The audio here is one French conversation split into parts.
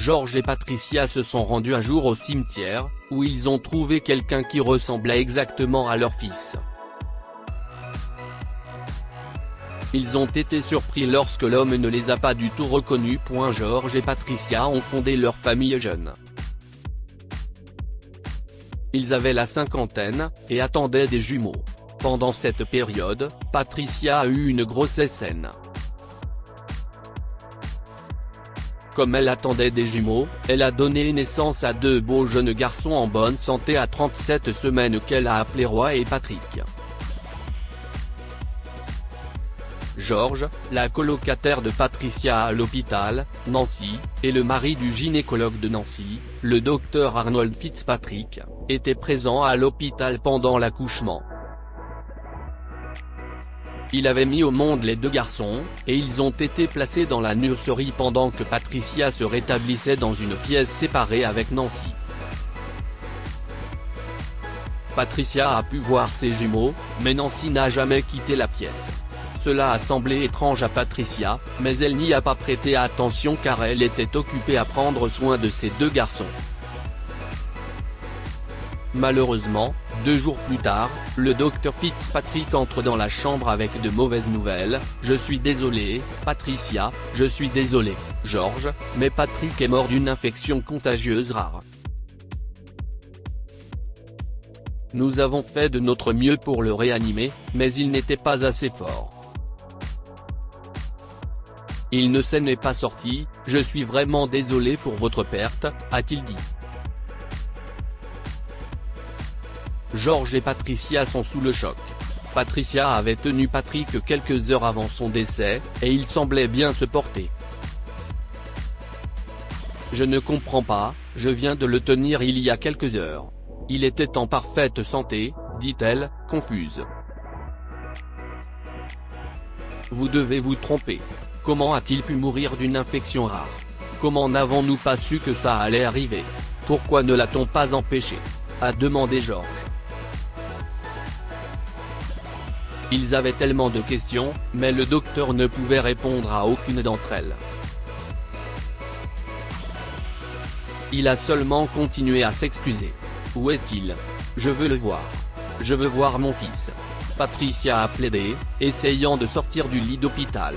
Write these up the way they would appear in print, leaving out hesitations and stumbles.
Georges et Patricia se sont rendus un jour au cimetière, où ils ont trouvé quelqu'un qui ressemblait exactement à leur fils. Ils ont été surpris lorsque l'homme ne les a pas du tout reconnus. Georges et Patricia ont fondé leur famille jeune. Ils avaient la cinquantaine, et attendaient des jumeaux. Pendant cette période, Patricia a eu une grossesse saine. Comme elle attendait des jumeaux, elle a donné naissance à deux beaux jeunes garçons en bonne santé à 37 semaines qu'elle a appelés Roy et Patrick. Georges, la colocataire de Patricia à l'hôpital, Nancy, et le mari du gynécologue de Nancy, le docteur Arnold Fitzpatrick, étaient présents à l'hôpital pendant l'accouchement. Il avait mis au monde les deux garçons, et ils ont été placés dans la nurserie pendant que Patricia se rétablissait dans une pièce séparée avec Nancy. Patricia a pu voir ses jumeaux, mais Nancy n'a jamais quitté la pièce. Cela a semblé étrange à Patricia, mais elle n'y a pas prêté attention car elle était occupée à prendre soin de ses deux garçons. Malheureusement, 2 jours plus tard, le docteur Fitzpatrick entre dans la chambre avec de mauvaises nouvelles. « Je suis désolé, Patricia, je suis désolé, Georges, mais Patrick est mort d'une infection contagieuse rare. Nous avons fait de notre mieux pour le réanimer, mais il n'était pas assez fort. Il ne s'en est pas sorti, je suis vraiment désolé pour votre perte », a-t-il dit. Georges et Patricia sont sous le choc. Patricia avait tenu Patrick quelques heures avant son décès, et il semblait bien se porter. « Je ne comprends pas, je viens de le tenir il y a quelques heures. Il était en parfaite santé », dit-elle, confuse. « Vous devez vous tromper. Comment a-t-il pu mourir d'une infection rare? Comment n'avons-nous pas su que ça allait arriver? Pourquoi ne l'a-t-on pas empêché ?» a demandé Georges. Ils avaient tellement de questions, mais le docteur ne pouvait répondre à aucune d'entre elles. Il a seulement continué à s'excuser. « Où est-il? Je veux le voir. Je veux voir mon fils. » Patricia a plaidé, essayant de sortir du lit d'hôpital.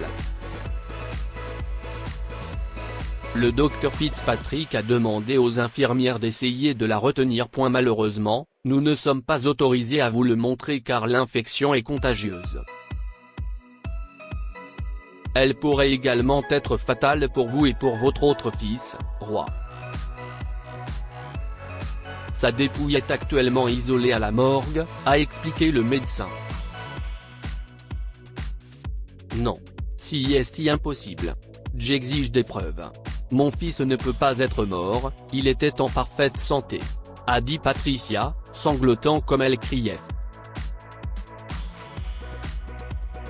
Le docteur Fitzpatrick a demandé aux infirmières d'essayer de la retenir. Malheureusement, nous ne sommes pas autorisés à vous le montrer car l'infection est contagieuse. Elle pourrait également être fatale pour vous et pour votre autre fils, Roy. Sa dépouille est actuellement isolée à la morgue, a expliqué le médecin. Non. Si est impossible. J'exige des preuves. Mon fils ne peut pas être mort, il était en parfaite santé, a dit Patricia, sanglotant comme elle criait.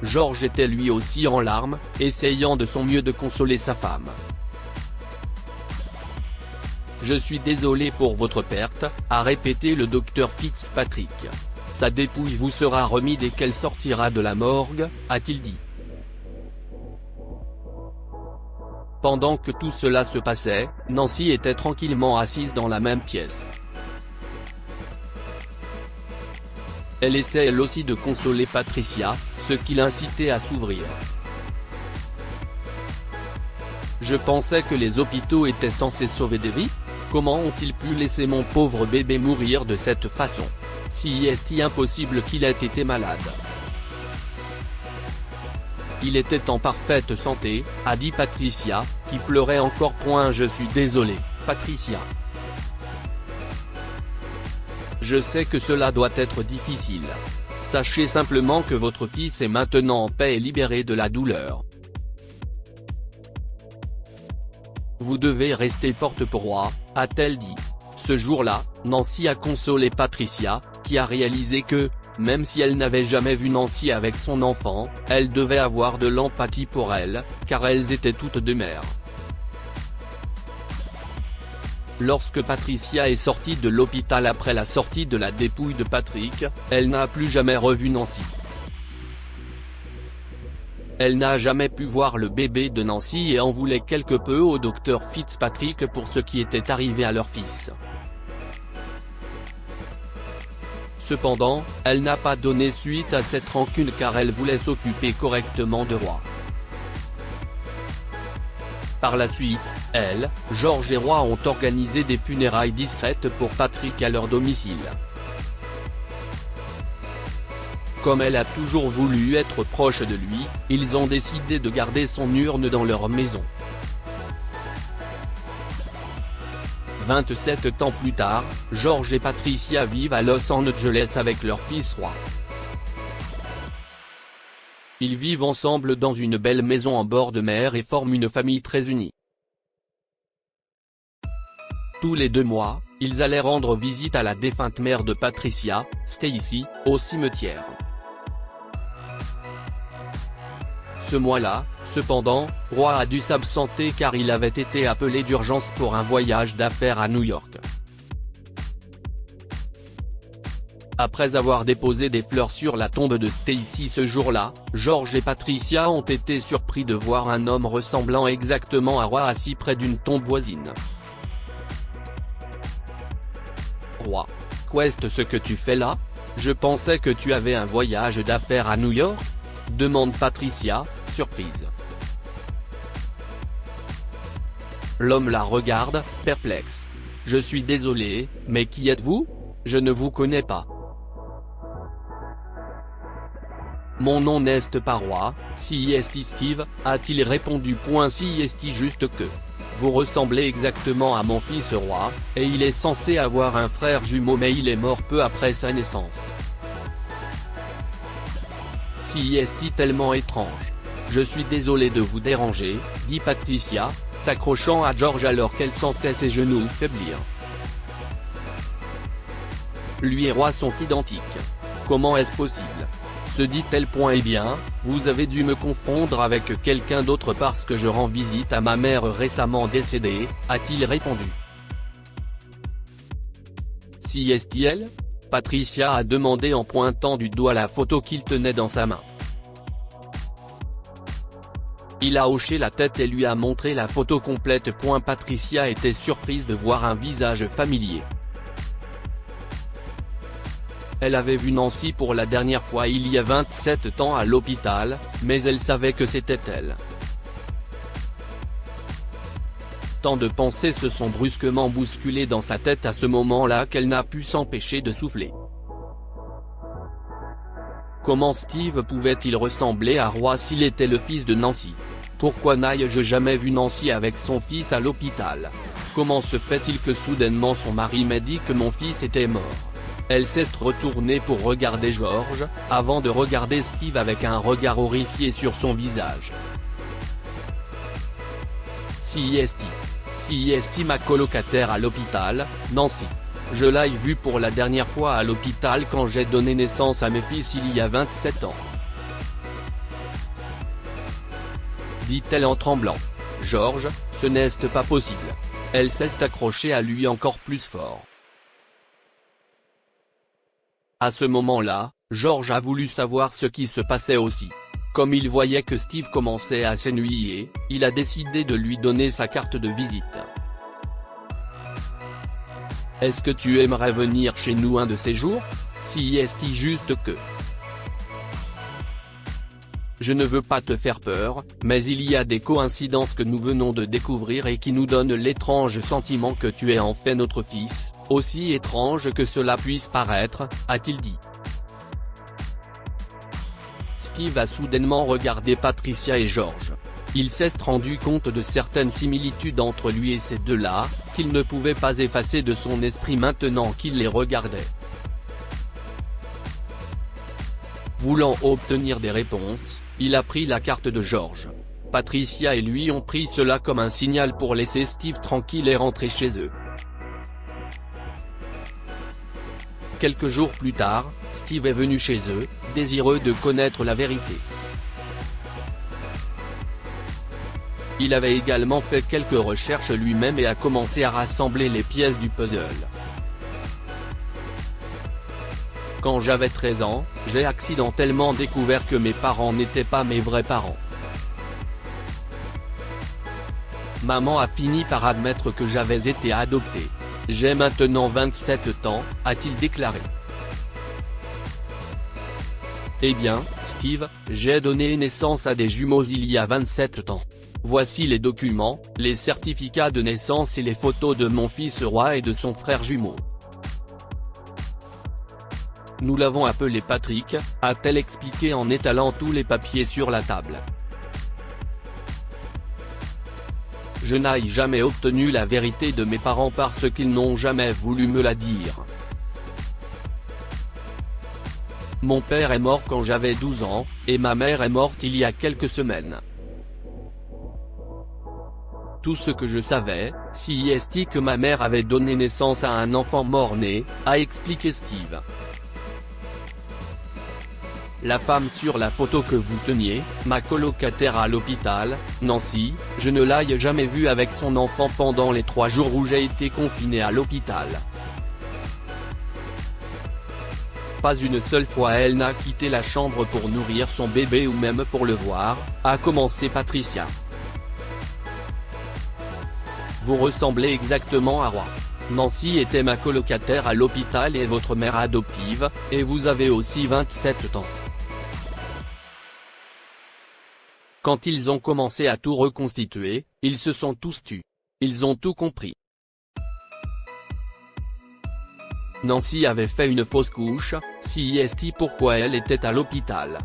Georges était lui aussi en larmes, essayant de son mieux de consoler sa femme. « Je suis désolé pour votre perte », a répété le docteur Fitzpatrick. « Sa dépouille vous sera remise dès qu'elle sortira de la morgue », a-t-il dit. Pendant que tout cela se passait, Nancy était tranquillement assise dans la même pièce. Elle essaie elle aussi de consoler Patricia, ce qui l'incitait à s'ouvrir. « Je pensais que les hôpitaux étaient censés sauver des vies. Comment ont-ils pu laisser mon pauvre bébé mourir de cette façon? Si est impossible qu'il ait été malade. Il était en parfaite santé, a dit Patricia, qui pleurait encore. Je suis désolé, Patricia. Je sais que cela doit être difficile. Sachez simplement que votre fils est maintenant en paix et libéré de la douleur. Vous devez rester forte pour Roy, a-t-elle dit. Ce jour-là, Nancy a consolé Patricia, qui a réalisé que, même si elle n'avait jamais vu Nancy avec son enfant, elle devait avoir de l'empathie pour elle, car elles étaient toutes deux mères. Lorsque Patricia est sortie de l'hôpital après la sortie de la dépouille de Patrick, elle n'a plus jamais revu Nancy. Elle n'a jamais pu voir le bébé de Nancy et en voulait quelque peu au docteur Fitzpatrick pour ce qui était arrivé à leur fils. Cependant, elle n'a pas donné suite à cette rancune car elle voulait s'occuper correctement de Roy. Par la suite, elle, George et Roy ont organisé des funérailles discrètes pour Patrick à leur domicile. Comme elle a toujours voulu être proche de lui, ils ont décidé de garder son urne dans leur maison. 27 ans plus tard, George et Patricia vivent à Los Angeles avec leur fils Roy. Ils vivent ensemble dans une belle maison en bord de mer et forment une famille très unie. Tous les 2 mois, ils allaient rendre visite à la défunte mère de Patricia, Stacy, au cimetière. Ce mois-là, cependant, Roy a dû s'absenter car il avait été appelé d'urgence pour un voyage d'affaires à New York. Après avoir déposé des fleurs sur la tombe de Stacy ce jour-là, George et Patricia ont été surpris de voir un homme ressemblant exactement à Roy assis près d'une tombe voisine. Roy: qu'est-ce que tu fais là? Je pensais que tu avais un voyage d'affaires à New York? Demande Patricia, surprise. L'homme la regarde, perplexe. Je suis désolé, mais qui êtes-vous? Je ne vous connais pas. Mon nom n'est pas Roy, si est Steve, a-t-il répondu. Si est juste que. Vous ressemblez exactement à mon fils Roy, et il est censé avoir un frère jumeau mais il est mort peu après sa naissance. Si est tellement étrange. Je suis désolé de vous déranger, dit Patricia, s'accrochant à George alors qu'elle sentait ses genoux faiblir. Lui et Roy sont identiques. Comment est-ce possible? Se dit-elle. Eh bien, vous avez dû me confondre avec quelqu'un d'autre parce que je rends visite à ma mère récemment décédée, a-t-il répondu. Si est-il? Patricia a demandé en pointant du doigt la photo qu'il tenait dans sa main. Il a hoché la tête et lui a montré la photo complète. Patricia était surprise de voir un visage familier. Elle avait vu Nancy pour la dernière fois il y a 27 ans à l'hôpital, mais elle savait que c'était elle. Tant de pensées se sont brusquement bousculées dans sa tête à ce moment-là qu'elle n'a pu s'empêcher de souffler. Comment Steve pouvait-il ressembler à Roy s'il était le fils de Nancy? Pourquoi n'ai-je jamais vu Nancy avec son fils à l'hôpital? Comment se fait-il que soudainement son mari m'ait dit que mon fils était mort? Elle s'est retournée pour regarder George, avant de regarder Steve avec un regard horrifié sur son visage. Si est ma colocataire à l'hôpital, Nancy. Je l'ai vue pour la dernière fois à l'hôpital quand j'ai donné naissance à mes fils il y a 27 ans. Dit-elle en tremblant. George, ce n'est pas possible. Elle s'est accrochée à lui encore plus fort. À ce moment-là, George a voulu savoir ce qui se passait aussi. Comme il voyait que Steve commençait à s'ennuyer, il a décidé de lui donner sa carte de visite. Est-ce que tu aimerais venir chez nous un de ces jours? Si est juste que. Je ne veux pas te faire peur, mais il y a des coïncidences que nous venons de découvrir et qui nous donnent l'étrange sentiment que tu es en fait notre fils, aussi étrange que cela puisse paraître, a-t-il dit. Steve a soudainement regardé Patricia et George. Il s'est rendu compte de certaines similitudes entre lui et ces deux-là, qu'il ne pouvait pas effacer de son esprit maintenant qu'il les regardait. Voulant obtenir des réponses, il a pris la carte de George. Patricia et lui ont pris cela comme un signal pour laisser Steve tranquille et rentrer chez eux. Quelques jours plus tard, Steve est venu chez eux, désireux de connaître la vérité. Il avait également fait quelques recherches lui-même et a commencé à rassembler les pièces du puzzle. Quand j'avais 13 ans, j'ai accidentellement découvert que mes parents n'étaient pas mes vrais parents. Maman a fini par admettre que j'avais été adopté. J'ai maintenant 27 ans, a-t-il déclaré. Eh bien, Steve, j'ai donné naissance à des jumeaux il y a 27 ans. Voici les documents, les certificats de naissance et les photos de mon fils Roi et de son frère jumeau. Nous l'avons appelé Patrick, a-t-elle expliqué en étalant tous les papiers sur la table. Je n'ai jamais obtenu la vérité de mes parents parce qu'ils n'ont jamais voulu me la dire. Mon père est mort quand j'avais 12 ans, et ma mère est morte il y a quelques semaines. Tout ce que je savais, c'est que ma mère avait donné naissance à un enfant mort-né, a expliqué Steve. La femme sur la photo que vous teniez, ma colocataire à l'hôpital, Nancy, je ne l'ai jamais vue avec son enfant pendant les 3 jours où j'ai été confiné à l'hôpital. Pas une seule fois elle n'a quitté la chambre pour nourrir son bébé ou même pour le voir, a commencé Patricia. Vous ressemblez exactement à Roi. Nancy était ma colocataire à l'hôpital et votre mère adoptive, et vous avez aussi 27 ans. Quand ils ont commencé à tout reconstituer, ils se sont tous tus. Ils ont tout compris. Nancy avait fait une fausse couche, c'est pourquoi elle était à l'hôpital.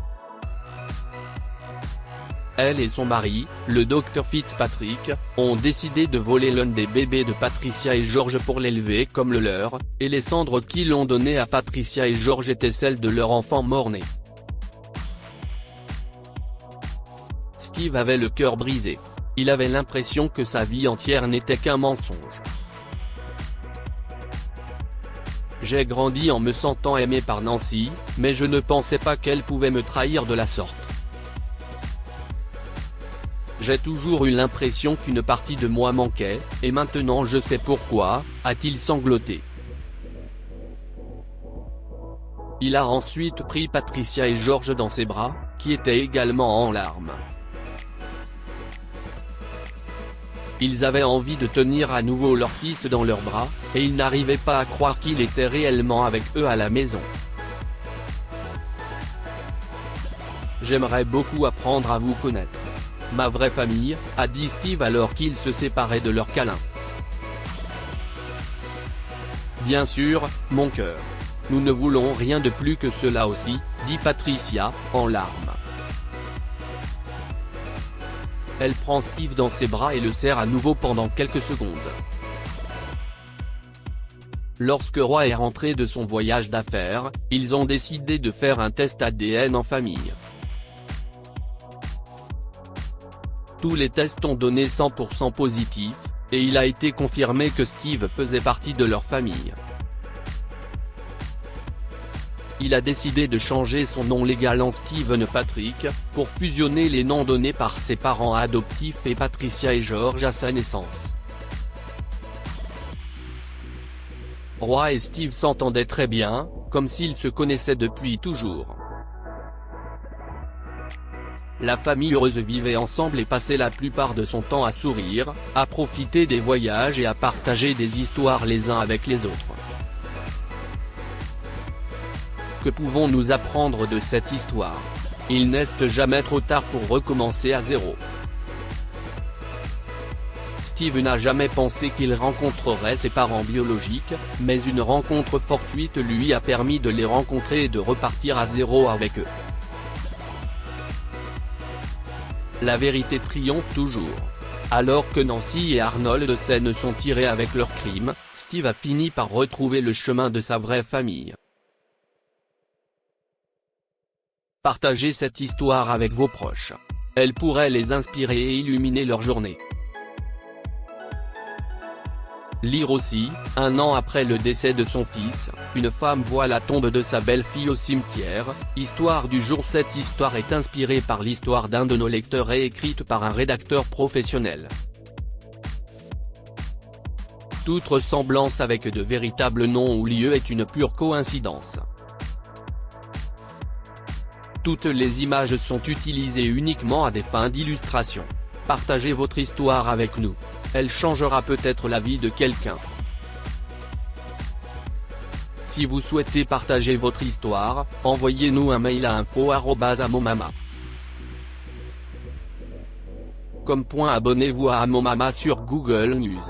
Elle et son mari, le Dr Fitzpatrick, ont décidé de voler l'un des bébés de Patricia et George pour l'élever comme le leur, et les cendres qu'ils l'ont donné à Patricia et George étaient celles de leur enfant mort-né. Steve avait le cœur brisé. Il avait l'impression que sa vie entière n'était qu'un mensonge. J'ai grandi en me sentant aimé par Nancy, mais je ne pensais pas qu'elle pouvait me trahir de la sorte. J'ai toujours eu l'impression qu'une partie de moi manquait, et maintenant je sais pourquoi, a-t-il sangloté. Il a ensuite pris Patricia et George dans ses bras, qui étaient également en larmes. Ils avaient envie de tenir à nouveau leur fils dans leurs bras, et ils n'arrivaient pas à croire qu'il était réellement avec eux à la maison. J'aimerais beaucoup apprendre à vous connaître. Ma vraie famille, a dit Steve alors qu'ils se séparaient de leur câlin. Bien sûr, mon cœur. Nous ne voulons rien de plus que cela aussi, dit Patricia, en larmes. Elle prend Steve dans ses bras et le serre à nouveau pendant quelques secondes. Lorsque Roi est rentré de son voyage d'affaires, ils ont décidé de faire un test ADN en famille. Tous les tests ont donné 100% positif, et il a été confirmé que Steve faisait partie de leur famille. Il a décidé de changer son nom légal en Steven Patrick, pour fusionner les noms donnés par ses parents adoptifs et Patricia et George à sa naissance. Roi et Steve s'entendaient très bien, comme s'ils se connaissaient depuis toujours. La famille heureuse vivait ensemble et passait la plupart de son temps à sourire, à profiter des voyages et à partager des histoires les uns avec les autres. Que pouvons-nous apprendre de cette histoire? Il n'est jamais trop tard pour recommencer à zéro. Steve n'a jamais pensé qu'il rencontrerait ses parents biologiques, mais une rencontre fortuite lui a permis de les rencontrer et de repartir à zéro avec eux. La vérité triomphe toujours. Alors que Nancy et Arnold se sont tirés avec leurs crimes, Steve a fini par retrouver le chemin de sa vraie famille. Partagez cette histoire avec vos proches. Elle pourrait les inspirer et illuminer leur journée. Lire aussi, 1 an après le décès de son fils, une femme voit la tombe de sa belle-fille au cimetière. Histoire du jour. Cette histoire est inspirée par l'histoire d'un de nos lecteurs et écrite par un rédacteur professionnel. Toute ressemblance avec de véritables noms ou lieux est une pure coïncidence. Toutes les images sont utilisées uniquement à des fins d'illustration. Partagez votre histoire avec nous. Elle changera peut-être la vie de quelqu'un. Si vous souhaitez partager votre histoire, envoyez-nous un mail à info@amomama.com. Abonnez-vous à Amomama sur Google News.